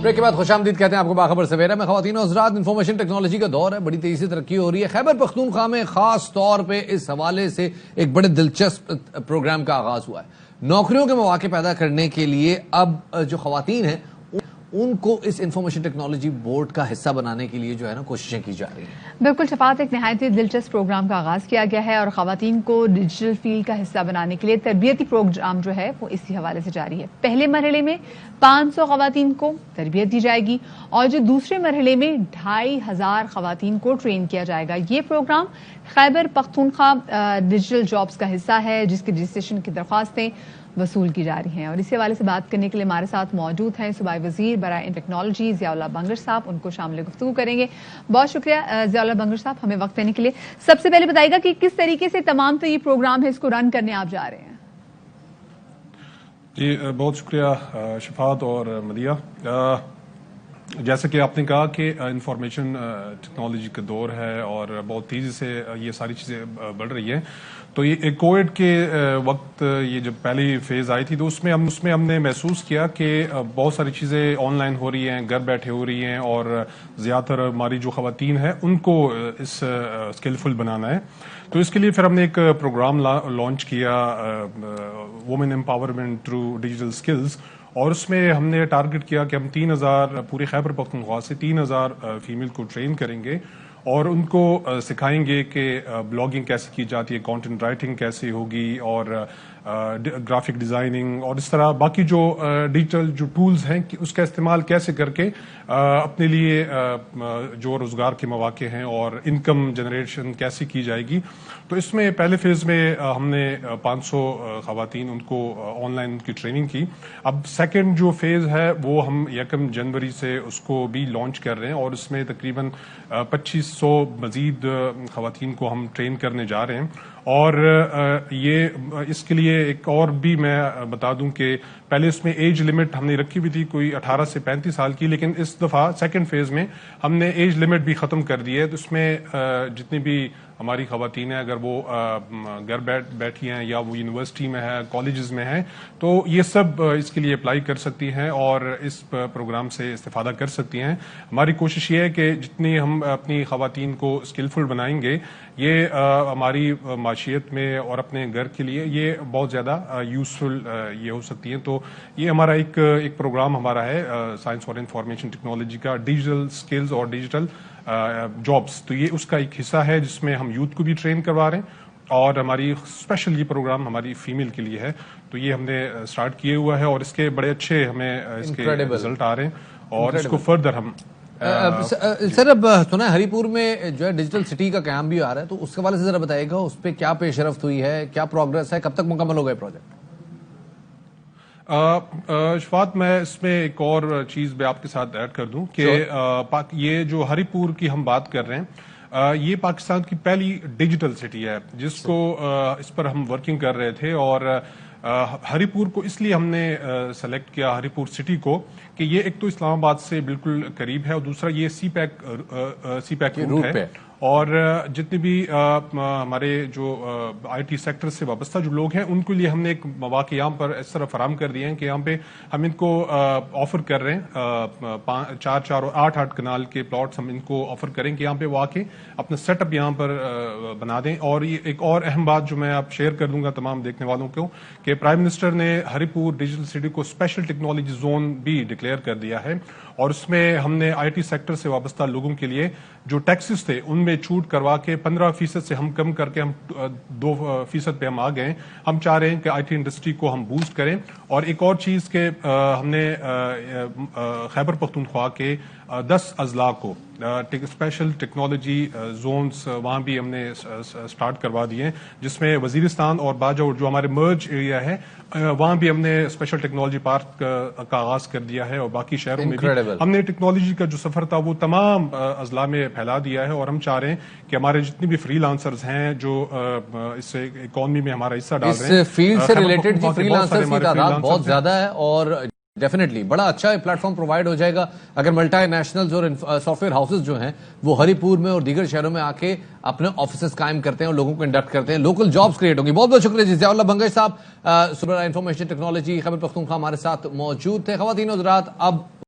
Break के बाद खुशामदीद कहते हैं आपको बाखबर सवेरा में। ख़वातीन और हज़रात, इंफॉर्मेशन टेक्नोलॉजी का दौर है, बड़ी तेजी से तरक्की हो रही है। खैबर पख्तूनख्वा में खास तौर पे इस हवाले से एक बड़े दिलचस्प प्रोग्राम का आगाज हुआ है। नौकरियों के मौके पैदा करने के लिए अब जो ख़वातीन हैं उनको इस इंफॉर्मेशन टेक्नोलॉजी बोर्ड का हिस्सा बनाने के लिए जो है ना कोशिशें की जा रही हैं। बिल्कुल शफात, एक नहायत ही दिलचस्प प्रोग्राम का आगाज किया गया है और खवातीन को डिजिटल फील्ड का हिस्सा बनाने के लिए तरबियती प्रोग्राम जो है वो इसी हवाले से जारी है। पहले मरहले में 500 खवातीन को तरबियत दी जाएगी और जो दूसरे मरहले में 2500 खवातीन को ट्रेन किया जाएगा। ये programme Khyber Pakhtunkhwa digital jobs का हिस्सा है, जिसकी रजिस्ट्रेशन की दरख्वास्तें वसूल की जा रही हैं। और इसी हवाले से बात करने के लिए हमारे साथ मौजूद हैं सूबाई वजीर बराए टेक्नोलॉजी ज़ियाउल्लाह बंगर साहब। उनको शामिल गुफ्तगू करेंगे। बहुत शुक्रिया ज़ियाउल्लाह बंगर साहब हमें वक्त देने के लिए। सबसे पहले बताइएगा कि किस तरीके से तमाम तो ये प्रोग्राम है इसको रन करने आप जा रहे हैं? जी बहुत शुक्रिया शफात और मदिया। जैसे कि आपने कहा कि इंफॉर्मेशन टेक्नोलॉजी का दौर है और बहुत तेज़ी से ये सारी चीज़ें बढ़ रही हैं। तो ये कोविड के वक्त ये जब पहली फेज़ आई थी तो उसमें हमने महसूस किया कि बहुत सारी चीज़ें ऑनलाइन हो रही हैं, घर बैठे हो रही हैं और ज़्यादातर हमारी जो ख़वातीन हैं उनको इस स्किलफुल बनाना है। तो इसके लिए फिर हमने एक प्रोग्राम लॉन्च किया, women empowerment through digital skills, और उसमें हमने टारगेट किया कि हम 3000 पूरे खैबर पख्तूनख्वा से 3000 फीमेल को ट्रेन करेंगे और उनको सिखाएंगे कि ब्लॉगिंग कैसे की जाती है, कंटेंट राइटिंग कैसे होगी और ग्राफिक डिज़ाइनिंग और इस तरह बाकी जो डिजिटल जो टूल्स हैं कि उसका इस्तेमाल कैसे करके अपने लिए जो रोज़गार के मौके हैं और इनकम जनरेशन कैसे की जाएगी। तो इसमें पहले फेज़ में हमने 500 ख़वातीन उनको ऑनलाइन उनकी ट्रेनिंग की। अब सेकंड जो फेज़ है वो हम 1 जनवरी से उसको भी लॉन्च कर रहे हैं और उसमें तकरीबन 2500 मज़ीद ख़वातीन को हम ट्रेन करने जा रहे हैं। और ये इसके लिए एक और भी मैं बता दूं कि पहले इसमें एज लिमिट हमने रखी हुई थी कोई 18 से 35 साल की, लेकिन इस दफ़ा सेकंड फेज़ में हमने एज लिमिट भी ख़त्म कर दी है। तो इसमें जितनी भी हमारी ख़वातीन हैं अगर वो घर बैठी हैं या वो यूनिवर्सिटी में है, कॉलेजेस में हैं, तो ये सब इसके लिए अप्लाई कर सकती हैं और इस प्रोग्राम से इस्तेफादा कर सकती हैं। हमारी कोशिश ये है कि जितनी हम अपनी ख़वातीन को स्किलफुल बनाएंगे ये हमारी माशियत में और अपने घर के लिए ये बहुत ज़्यादा यूज़फुल ये हो सकती हैं। तो ये हमारा एक प्रोग्राम हमारा है साइंस और इंफॉर्मेशन टेक्नोलॉजी का, डिजिटल स्किल्स और डिजिटल जॉब्स। तो ये उसका एक हिस्सा है जिसमें हम यूथ को भी ट्रेन करवा रहे हैं और हमारी स्पेशल ये प्रोग्राम हमारी फीमेल के लिए है। तो ये हमने स्टार्ट किए हुआ है और इसके बड़े अच्छे हमें इसके रिजल्ट आ रहे हैं और इसको फर्दर हम सर अब सुना है हरिपुर में जो है डिजिटल सिटी का काम भी आ रहा है, तो उसके हवाले से जरा बताइएगा उस पर क्या पेशरफ्त हुई है, क्या प्रोग्रेस है, कब तक मुकम्मल होगा प्रोजेक्ट? शफात, मैं इसमें एक और चीज़ भी आपके साथ ऐड कर दूं कि ये जो हरिपुर की हम बात कर रहे हैं ये पाकिस्तान की पहली डिजिटल सिटी है जिसको इस पर हम वर्किंग कर रहे थे। और हरिपुर को इसलिए हमने सेलेक्ट किया, हरिपुर सिटी को, कि ये एक तो इस्लामाबाद से बिल्कुल करीब है और दूसरा ये सी पैक रूट है। और जितने भी हमारे जो आईटी सेक्टर से वाबस्ता जो लोग हैं उनके लिए हमने एक मौके यहाँ पर इस तरह फराम कर दिए हैं कि यहाँ पे हम इनको ऑफर कर रहे हैं 4 और 8 कनाल के प्लॉट्स हम इनको ऑफर करें कि यहाँ पे वो आके अपना सेटअप यहाँ पर बना दें। और ये एक और अहम बात जो मैं आप शेयर कर दूंगा तमाम देखने वालों को कि प्राइम मिनिस्टर ने हरिपुर डिजिटल सिटी को स्पेशल टेक्नोलॉजी जोन भी डिक्लेयर कर दिया है और उसमें हमने आईटी सेक्टर से वाबस्ता लोगों के लिए जो टैक्सेस थे उनमें छूट करवा के 15% से हम कम करके हम 2% पे हम आ गए। हम चाह रहे हैं कि आईटी इंडस्ट्री को हम बूस्ट करें। और एक और चीज के हमने खैबर पख्तूनख्वा के 10 अजला को स्पेशल टेक्नोलॉजी जोन्स वहाँ भी हमने स्टार्ट करवा दिए, जिसमें वजीरिस्तान और बाजौर जो हमारे मर्ज एरिया है वहाँ भी हमने स्पेशल टेक्नोलॉजी पार्क का आगाज कर दिया है और बाकी शहरों में भी हमने टेक्नोलॉजी का जो सफर था वो तमाम अजला में फैला दिया है। और हम चाह रहे हैं कि हमारे जितने भी फ्रीलांसर्स हैं जो इस इकोनॉमी में हमारा हिस्सा डाल रहे हैं, इस फील्ड से रिलेटेड फ्रीलांसर्स की तादाद बहुत ज्यादा है और डेफिनेटली बड़ा अच्छा प्लेटफॉर्म प्रोवाइड हो जाएगा अगर मल्टी नेशनल्स और सॉफ्टवेयर हाउसेस जो हैं वो हरिपुर में और दीगर शहरों में आके अपने ऑफिसेस कायम करते हैं और लोगों को इंडक्ट करते हैं, लोकल जॉब्स क्रिएट होंगी। बहुत बहुत शुक्रिया जी ज़ियाउल्लाह बंगर साहब, सुबह इंफॉर्मेशन टेक्नोलॉजी खैबर पख्तूनख्वा हमारे साथ मौजूद थे। ख़वातीन और हज़रात, अब